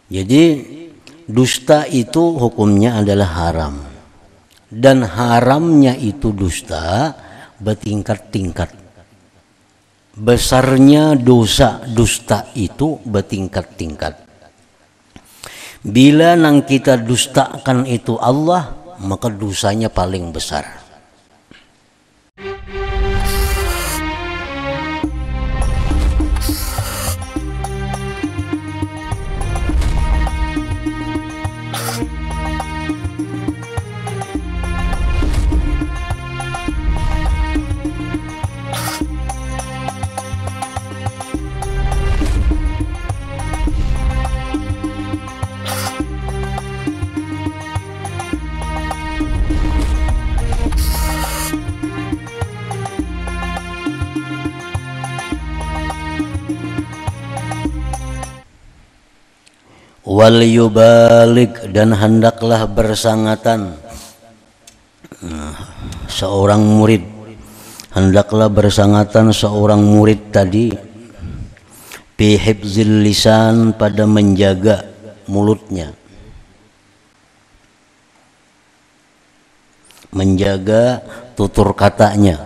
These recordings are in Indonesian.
Jadi dusta itu hukumnya adalah haram. Dan haramnya itu dusta bertingkat-tingkat. Besarnya dosa dusta itu bertingkat-tingkat. Bila nang kita dustakan itu Allah, maka dosanya paling besar. Wal yubalik, dan hendaklah bersangatan seorang murid, hendaklah bersangatan seorang murid tadi bi hifzil lisan, pada menjaga mulutnya, menjaga tutur katanya.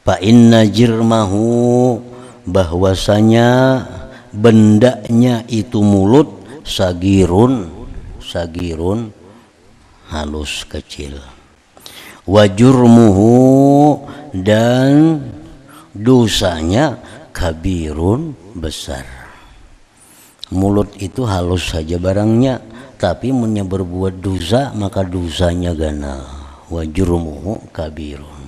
Fa inna jirmahu, bahwasanya bendanya itu mulut, sagirun halus kecil, wajurmuhu, dan dosanya kabirun besar. Mulut itu halus saja barangnya, tapi punya berbuat dosa maka dosanya ganal. Wajurmuhu kabirun.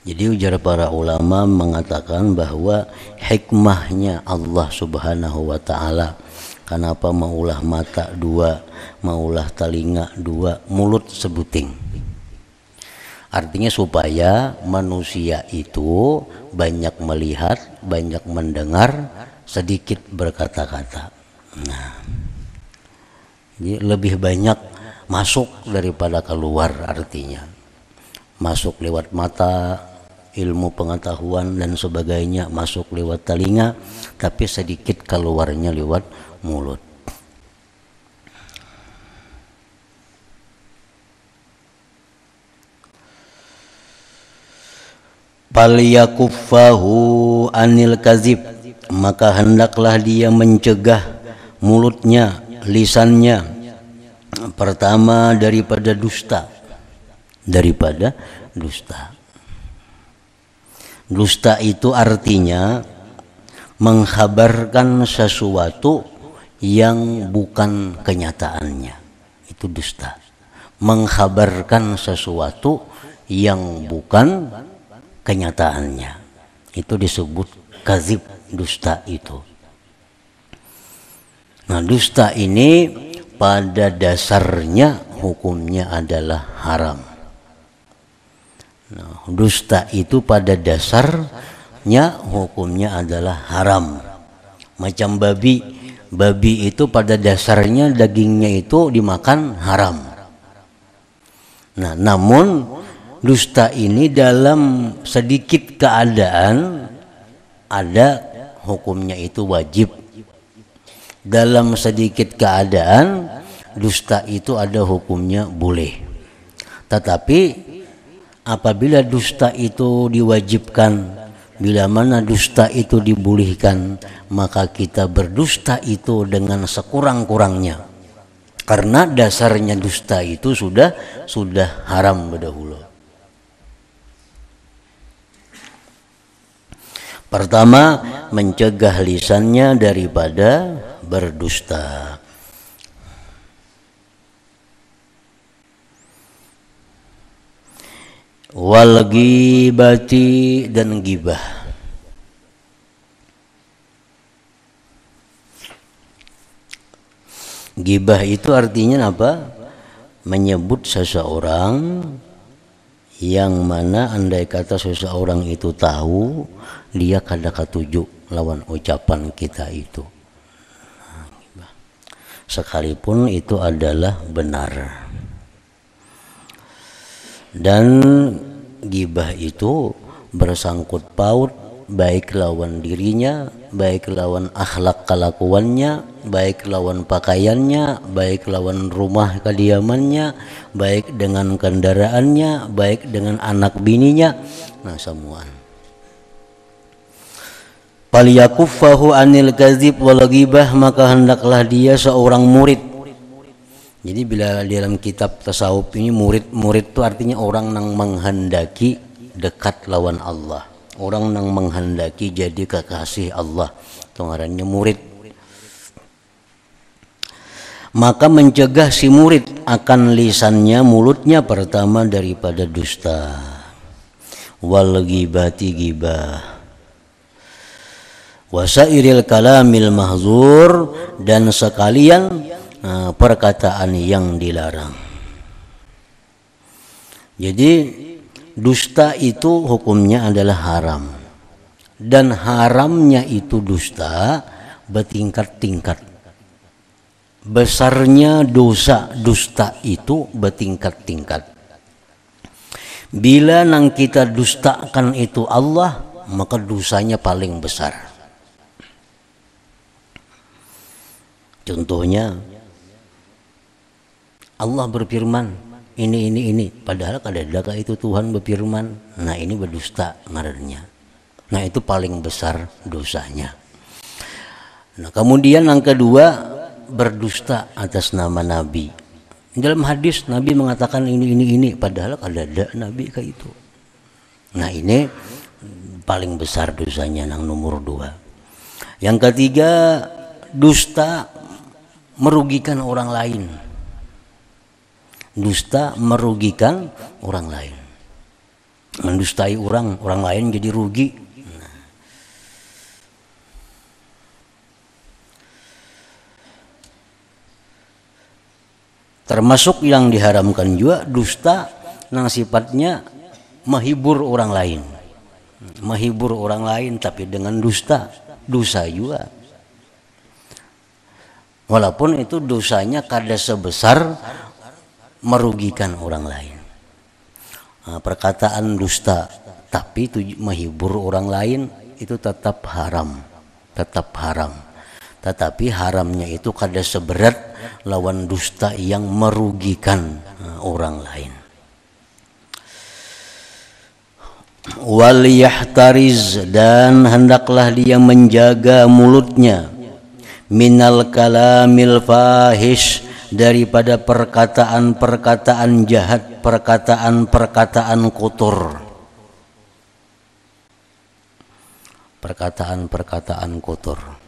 Jadi ujar para ulama mengatakan bahwa hikmahnya Allah Subhanahu wa ta'ala, kenapa maulah mata dua, maulah telinga dua, mulut sebuting. Artinya supaya manusia itu banyak melihat, banyak mendengar, sedikit berkata-kata. Nah, jadi lebih banyak masuk daripada keluar, artinya masuk lewat mata, ilmu pengetahuan dan sebagainya masuk lewat telinga, tapi sedikit keluarnya lewat mulut. Falyakuffahu anil kazib, maka hendaklah dia mencegah mulutnya, lisannya, pertama daripada dusta. Dusta itu artinya mengkhabarkan sesuatu yang bukan kenyataannya. Itu dusta. Mengkhabarkan sesuatu yang bukan kenyataannya. Itu disebut kazib, dusta itu. Nah, dusta ini pada dasarnya hukumnya adalah haram. Nah, dusta itu pada dasarnya hukumnya adalah haram. Macam babi itu pada dasarnya dagingnya itu dimakan haram. Nah, namun dusta ini dalam sedikit keadaan ada hukumnya itu wajib. Dalam sedikit keadaan dusta itu ada hukumnya boleh. Tetapi apabila dusta itu diwajibkan, bila mana dusta itu dibolehkan, maka kita berdusta itu dengan sekurang-kurangnya. Karena dasarnya dusta itu sudah haram berdahulu. Pertama, mencegah lisannya daripada berdusta. Wal ghibati, dan gibah. Gibah itu artinya apa? Menyebut seseorang yang mana andai kata seseorang itu tahu, dia kada katuju lawan ucapan kita itu. Sekalipun itu adalah benar. Dan gibah itu bersangkut paut baik lawan dirinya, baik lawan akhlak kelakuannya, baik lawan pakaiannya, baik lawan rumah kediamannya, baik dengan kendaraannya, baik dengan anak bininya, nah semua. Faliyakuffahu anil kadzib wal ghibah, maka hendaklah dia seorang murid. Jadi bila dalam kitab tasawuf ini murid itu artinya orang yang menghendaki dekat lawan Allah, orang yang menghendaki jadi kekasih Allah, itu ngarannya murid. Maka mencegah si murid akan lisannya, mulutnya, pertama daripada dusta, wal ghibati ghibah, wasairil kalamil mahzur, dan sekalian perkataan yang dilarang. Jadi dusta itu hukumnya adalah haram, dan haramnya itu dusta bertingkat-tingkat. Besarnya dosa dusta itu bertingkat-tingkat. Bila nang kita dustakan itu Allah, maka dosanya paling besar. Contohnya Allah berfirman ini, padahal kadang-kadang itu Tuhan berfirman, nah ini berdusta ngarannya. Nah itu paling besar dosanya. Nah kemudian yang kedua, berdusta atas nama Nabi. Dalam hadis Nabi mengatakan ini, padahal kadang-kadang Nabi kayak itu. Nah ini paling besar dosanya, yang nomor 2. Yang ketiga, dusta merugikan orang lain. Dusta merugikan orang lain, mendustai orang lain jadi rugi. Termasuk yang diharamkan juga dusta yang sifatnya menghibur orang lain, tapi dengan dusta, dosa juga. Walaupun itu dosanya kada sebesar merugikan orang lain. Perkataan dusta tapi itu menghibur orang lain itu tetap haram. Tetapi haramnya itu kada seberat lawan dusta yang merugikan orang lain. Wal yahtariz, dan hendaklah dia menjaga mulutnya, minal kalamil fahish, daripada perkataan-perkataan jahat, perkataan-perkataan kotor. Perkataan-perkataan kotor.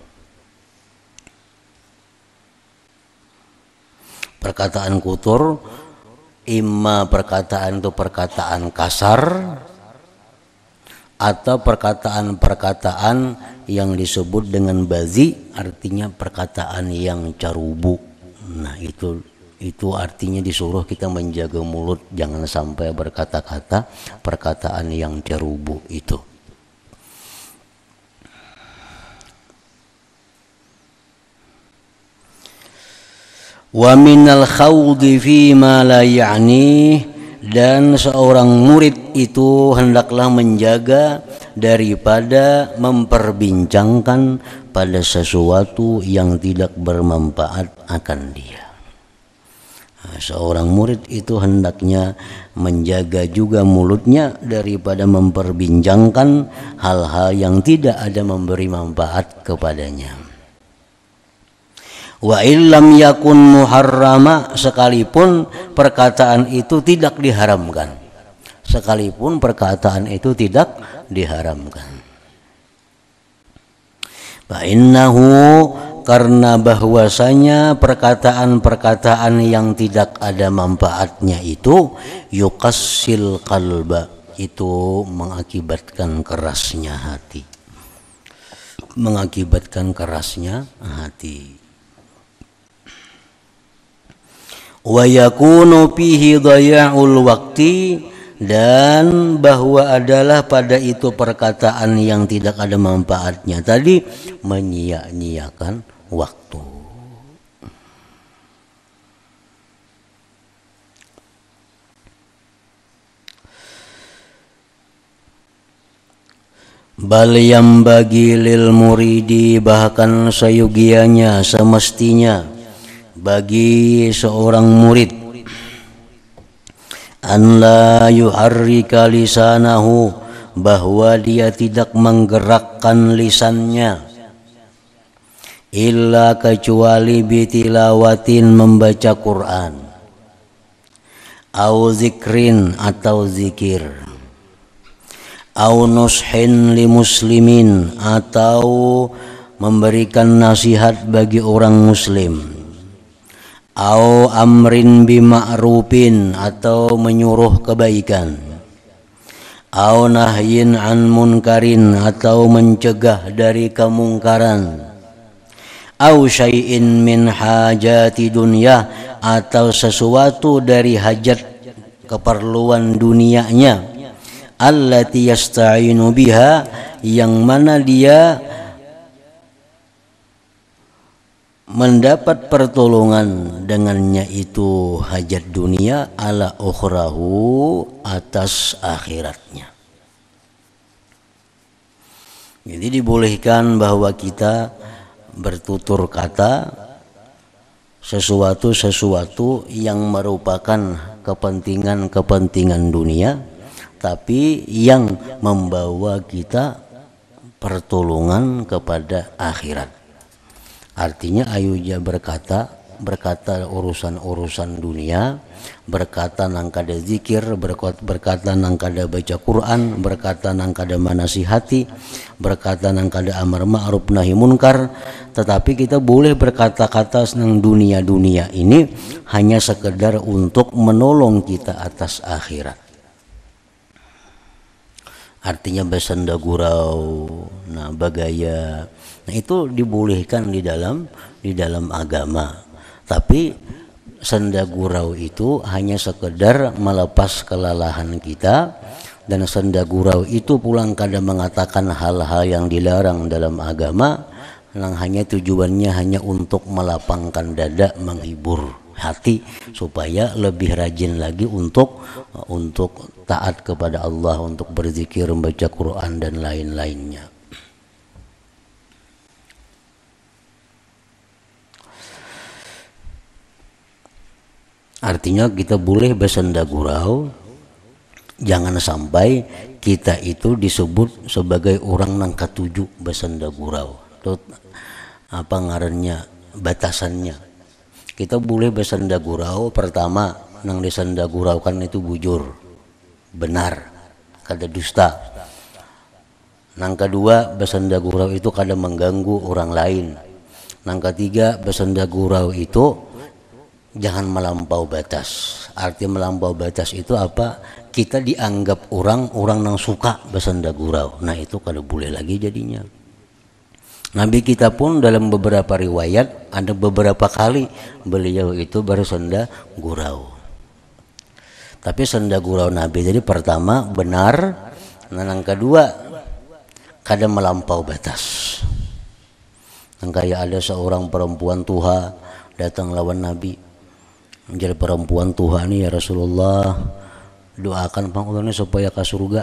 Perkataan kotor, imma perkataan itu perkataan kasar, atau perkataan-perkataan yang disebut dengan bazi, artinya perkataan yang carubu. Nah itu artinya disuruh kita menjaga mulut, jangan sampai berkata-kata perkataan yang cerubu itu. Wa minal khawdi fi ma la ya'ni, dan seorang murid itu hendaklah menjaga daripada memperbincangkan pada sesuatu yang tidak bermanfaat akan dia. Nah, seorang murid itu hendaknya menjaga juga mulutnya daripada memperbincangkan hal-hal yang tidak ada memberi manfaat kepadanya. Wa illam yakun muharrama, sekalipun perkataan itu tidak diharamkan. Sekalipun perkataan itu tidak diharamkan. Fa'innahu, karena bahwasanya perkataan-perkataan yang tidak ada manfaatnya itu yuqassil qalba, itu mengakibatkan kerasnya hati. Mengakibatkan kerasnya hati. Wa yakunu fihi dhaya'ul waqti, dan bahwa adalah pada itu perkataan yang tidak ada manfaatnya tadi menyia-nyiakan waktu. Bal yang bagi lil muridi, bahkan sayugianya semestinya bagi seorang murid, an la yuharrika lisanahu, bahwa dia tidak menggerakkan lisannya, illa kecuali bitilawatin, membaca Quran, au zikrin atau zikir, au nushin li muslimin atau memberikan nasihat bagi orang muslim, au amrin bima'rufin atau menyuruh kebaikan, au nahyin an munkarin atau mencegah dari kemungkaran, au syai'in min hajati dunya atau sesuatu dari hajat keperluan dunianya, allati yasta'inu biha, yang mana dia mendapat pertolongan dengannya itu hajat dunia, ala ukhrahu, atas akhiratnya. Jadi dibolehkan bahwa kita bertutur kata sesuatu yang merupakan kepentingan dunia, tapi yang membawa kita pertolongan kepada akhirat. Artinya ayuja berkata urusan dunia, berkata nang kada zikir, berkata nang kada baca Quran, berkata nang kada manasihati, berkata nang kada amar ma'ruf nahi munkar. Tetapi kita boleh berkata-kata nang dunia ini hanya sekedar untuk menolong kita atas akhirat. Artinya bersenda gurau, nah bagaya, nah itu dibolehkan di dalam agama. Tapi senda gurau itu hanya sekedar melepas kelelahan kita, dan senda gurau itu pulang kadang mengatakan hal-hal yang dilarang dalam agama, yang hanya tujuannya hanya untuk melapangkan dada, menghibur hati supaya lebih rajin lagi untuk taat kepada Allah, untuk berzikir, membaca Quran dan lain-lainnya. Artinya kita boleh bersenda gurau, jangan sampai kita itu disebut sebagai orang nang katuju bersenda gurau. Itu apa ngarannya, batasannya. Kita boleh bersenda gurau, pertama nang disenda gurau kan itu bujur, benar, kada dusta. Nang kedua, bersenda gurau itu kada mengganggu orang lain. Nang ketiga, bersenda gurau itu jangan melampau batas. Arti melampau batas itu apa? Kita dianggap orang nang suka bersenda gurau. Nah itu kada boleh lagi jadinya. Nabi kita pun dalam beberapa riwayat ada beberapa kali beliau itu bersenda gurau. Tapi senda gurau Nabi jadi pertama benar, nah yang kedua kada melampau batas. Yang kayak ada seorang perempuan tuha datang lawan Nabi. Menjadi perempuan tuha nih, ya Rasulullah, doakan pang ulun supaya ke surga.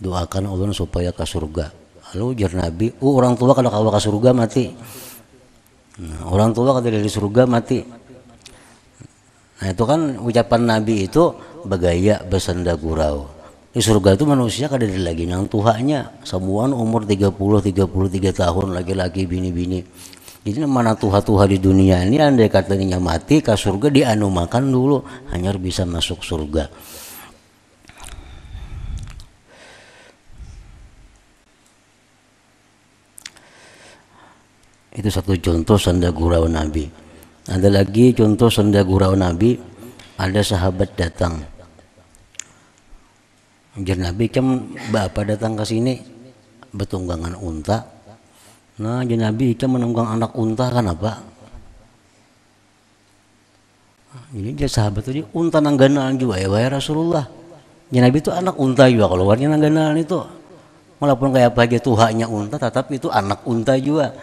Doakan ulun supaya ke surga. Lalu jar Nabi, orang tua kada kawa ke surga mati. Nah, orang tua kada di surga mati. Nah itu kan ucapan Nabi itu bagaya bersenda gurau. Di surga itu manusia kada ada lagi nang tuhanya. Semua umur 33 tahun, laki-laki bini-bini. Jadi mana tuha-tuha di dunia ini andai katanya mati ke surga dianumakan dulu, hanya bisa masuk surga. Itu satu contoh senda gurau Nabi. Ada lagi contoh senda gurau Nabi, ada sahabat datang. Jar Nabi, "Cam bapak datang ke sini betunggangan unta." Nah, jar Nabi, "Cam menunggang anak unta kan apa?" Ini dia sahabat tadi, "Unta nang ganalan juga ya wahai Rasulullah." Jar Nabi itu anak unta juga, keluarnya nang ganalan itu. Walaupun kayak apa aja tuhanya unta, tetapi itu anak unta juga.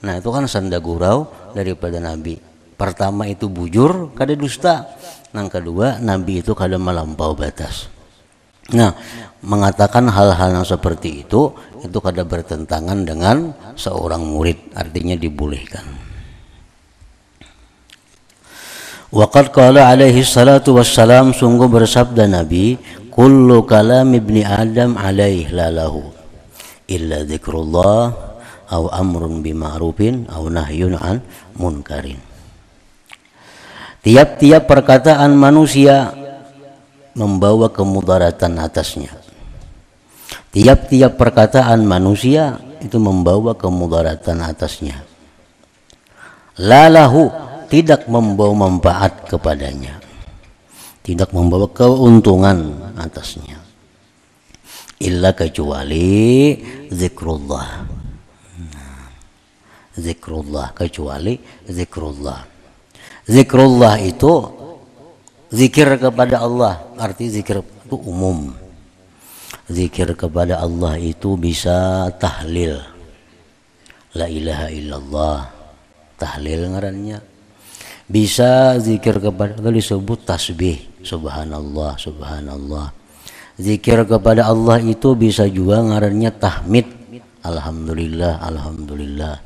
Nah itu kan senda gurau daripada Nabi. Pertama itu bujur, kada dusta. Yang kedua, Nabi itu kada melampau batas. Nah, mengatakan hal-hal yang seperti itu kada bertentangan dengan seorang murid, artinya dibolehkan. Waqad qala alaihi salatu wassalam, sungguh bersabda Nabi, kullu kalam ibni Adam alaihi lalahu illa dzikrullah aw amrun bima'rufin aw nahyun an munkarin. Tiap-tiap perkataan manusia membawa kemudaratan atasnya. Tiap-tiap perkataan manusia itu membawa kemudaratan atasnya. Lalahu, tidak membawa manfaat kepadanya, tidak membawa keuntungan atasnya. Illa, kecuali zikrullah. Zikrullah, kecuali zikrullah. Zikrullah itu zikir kepada Allah, arti zikir itu umum. Zikir kepada Allah itu bisa tahlil, la ilaha illallah, tahlil ngarannya. Bisa zikir kepada Allah disebut tasbih, subhanallah, subhanallah. Zikir kepada Allah itu bisa juga ngarannya tahmid, alhamdulillah, alhamdulillah.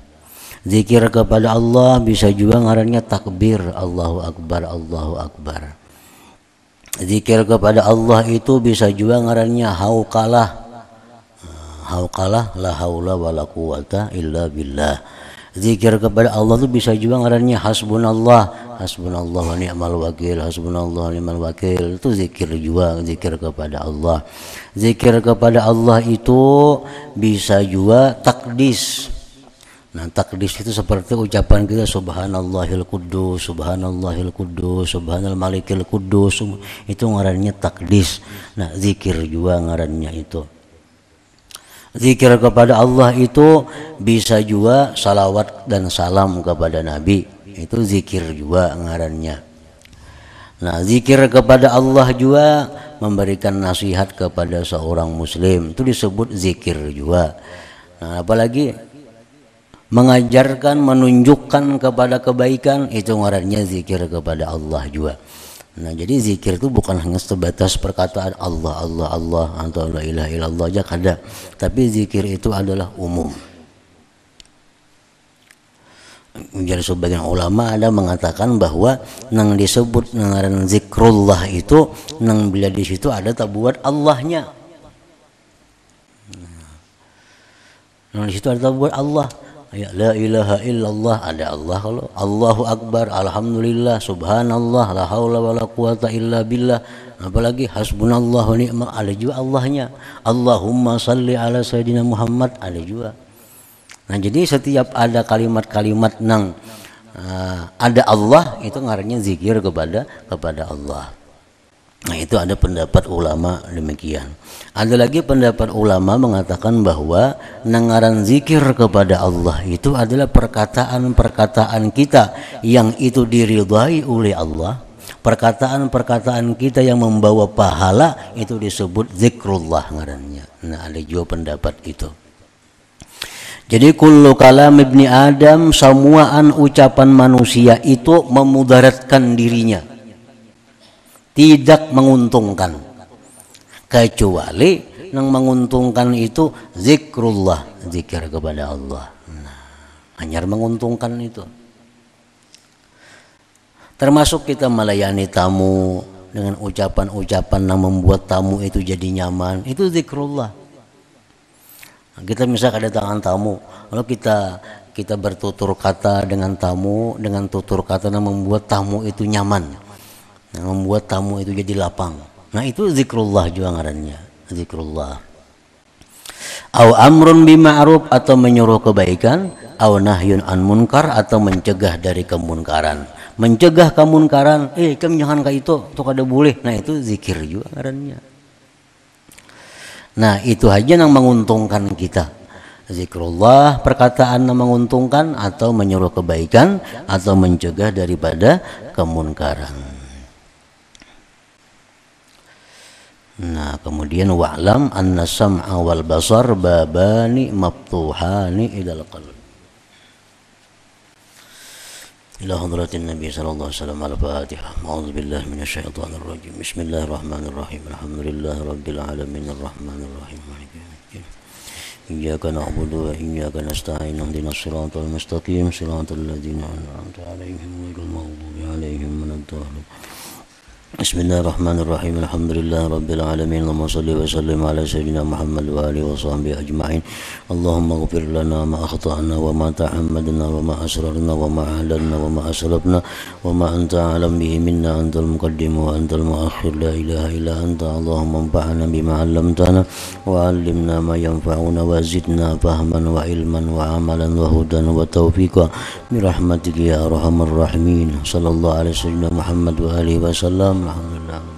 Zikir kepada Allah bisa juga ngarannya takbir, Allahu akbar, Allahu akbar. Zikir kepada Allah itu bisa juga ngarannya hauqalah. Hauqalah, la haula wala quwata illa billah. Zikir kepada Allah itu bisa juga ngarannya hasbunallah, hasbunallah wa ni'mal wakil, hasbunallah wa ni'mal wakil. Itu zikir juga, zikir kepada Allah. Zikir kepada Allah itu bisa juga takdis. Nah, takdis itu seperti ucapan kita subhanallahil quddus, subhanallahil quddus, subhanal malikil quddus, itu ngarannya takdis. Nah, zikir juga ngarannya itu. Zikir kepada Allah itu bisa juga salawat dan salam kepada Nabi, itu zikir juga ngarannya. Nah, zikir kepada Allah juga memberikan nasihat kepada seorang muslim, itu disebut zikir juga. Nah, apalagi mengajarkan, menunjukkan kepada kebaikan, itu ngarannya zikir kepada Allah juga. Nah, jadi zikir itu bukan hanya sebatas perkataan Allah, Allah, Allah, atau la ilaha illallah aja kada. Tapi zikir itu adalah umum. Jadi sebagian ulama ada mengatakan bahwa nang disebut ngaran zikrullah itu nang bila di situ ada tabuat Allahnya. Nang di situ ada tabuat Allah. Ya, la ilaha illallah, ada Allah. Kalau Allahu akbar, alhamdulillah, subhanallah, la haula wala quwata illa billah. Apalagi hasbunallah wa ni'mal, ada juga Allahnya. Allahumma salli ala sayyidina Muhammad, ada juga. Nah, jadi setiap ada kalimat-kalimat nang ada Allah, itu ngarannya zikir kepada Allah. Nah, itu ada pendapat ulama demikian. Ada lagi pendapat ulama mengatakan bahwa ngaran zikir kepada Allah itu adalah perkataan-perkataan kita yang itu diridhai oleh Allah. Perkataan-perkataan kita yang membawa pahala itu disebut zikrullah ngarannya. Nah, ada juga pendapat itu. Jadi kullu kalam ibni Adam, semuaan ucapan manusia itu memudaratkan dirinya, tidak menguntungkan, kecuali yang menguntungkan itu zikrullah, zikir kepada Allah. Nah, hanya menguntungkan itu. Termasuk kita melayani tamu dengan ucapan-ucapan yang membuat tamu itu jadi nyaman, itu zikrullah. Nah, kita misalnya kedatangan tamu, lalu kita bertutur kata dengan tamu dengan tutur kata yang membuat tamu itu nyaman, yang membuat tamu itu jadi lapang. Nah, itu zikrullah juga ngarannya, zikrullah. Au amrun bima'ruf, atau menyuruh kebaikan, au nahyun an munkar, atau mencegah dari kemunkaran. Mencegah kemunkaran, kamu jangan kayak itu kada boleh. Nah, itu zikir juga ngarannya. Nah, itu aja yang menguntungkan kita. Zikrullah, perkataan yang menguntungkan, atau menyuruh kebaikan, atau mencegah daripada kemunkaran. Nah, kemudian wa'lam anna sam'a wal basar babani maftuhani idal qalb. إلى حضرة النبي صلى الله عليه وسلم. الفاتحة. أعوذ بالله من الشيطان الرجيم. بسم الله الرحمن الرحيم. الحمد لله رب العالمين الرحمن الرحيم مالك يوم الدين. إياك نعبد وإياك نستعين. اهدنا الصراط المستقيم صراط الذين أنعمت عليهم غير المغضوب عليهم ولا الضالين. بسم الله الرحمن الرحيم. الحمد لله رب العالمين. اللهم صل وسلم على سيدنا محمد وآله وصحبه أجمعين. اللهم اغفر لنا ما أخطأنا وما تعمدنا وما أسررنا وما أعلنا وما أسرفنا وما أنت أعلم به منا. أنت المقدم وأنت المؤخر لا إله إلا أنت. اللهم انفعنا بما علمتنا وعلمنا ما ينفعنا وزدنا فهما وعلما وعملا وهدى وتوفيقا برحمتك يا أرحم الراحمين. صلى الله على سيدنا محمد وآله وسلم. الحمد لله.